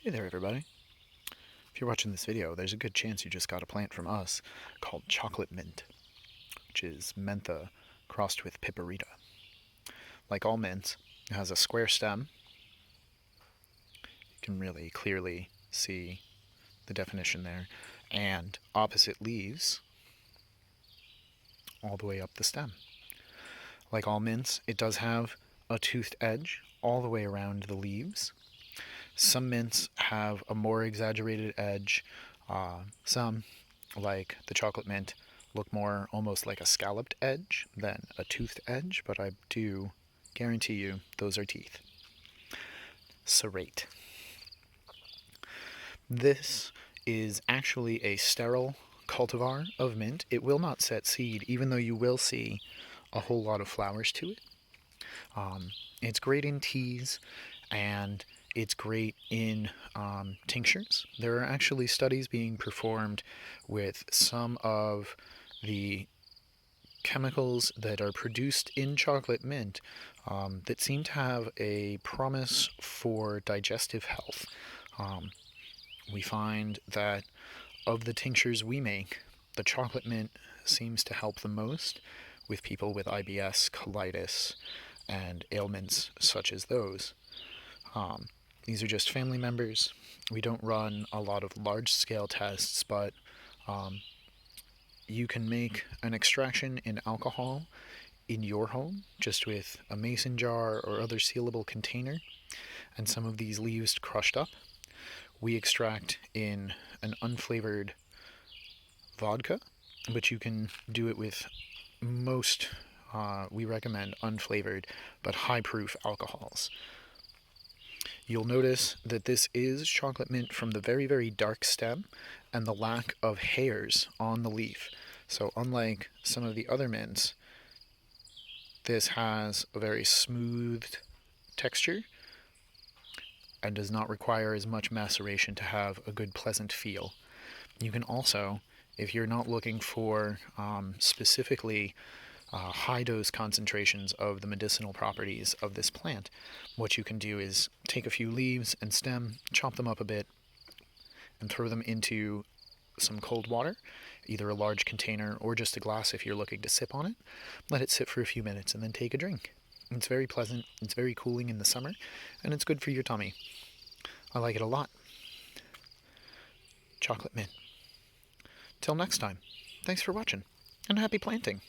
Hey there everybody. If you're watching this video, there's a good chance you just got a plant from us called chocolate mint, which is mentha crossed with piperita. Like all mints, it has a square stem. You can really clearly see the definition there, and opposite leaves all the way up the stem. Like all mints, it does have a toothed edge all the way around the leaves. Some mints have a more exaggerated edge. Some, like the chocolate mint, look more almost like a scalloped edge than a toothed edge, but I do guarantee you those are teeth. Serrate. This is actually a sterile cultivar of mint. It will not set seed, even though you will see a whole lot of flowers to it. It's great in teas, and it's great in tinctures. There are actually studies being performed with some of the chemicals that are produced in chocolate mint that seem to have a promise for digestive health. We find that of the tinctures we make, the chocolate mint seems to help the most with people with IBS, colitis, and ailments such as those. These are just family members. We don't run a lot of large-scale tests, but you can make an extraction in alcohol in your home just with a mason jar or other sealable container and some of these leaves crushed up. We extract in an unflavored vodka, but you can do it with most, we recommend unflavored but high-proof alcohols. You'll notice that this is chocolate mint from the very, very dark stem and the lack of hairs on the leaf. So unlike some of the other mints, this has a very smooth texture and does not require as much maceration to have a good, pleasant feel. You can also, if you're not looking for specifically high dose concentrations of the medicinal properties of this plant, what you can do is take a few leaves and stem, chop them up a bit, and throw them into some cold water, either a large container or just a glass if you're looking to sip on it. Let it sit for a few minutes and then take a drink. It's very pleasant, it's very cooling in the summer, and it's good for your tummy. I like it a lot. Chocolate mint. Till next time, thanks for watching, and happy planting!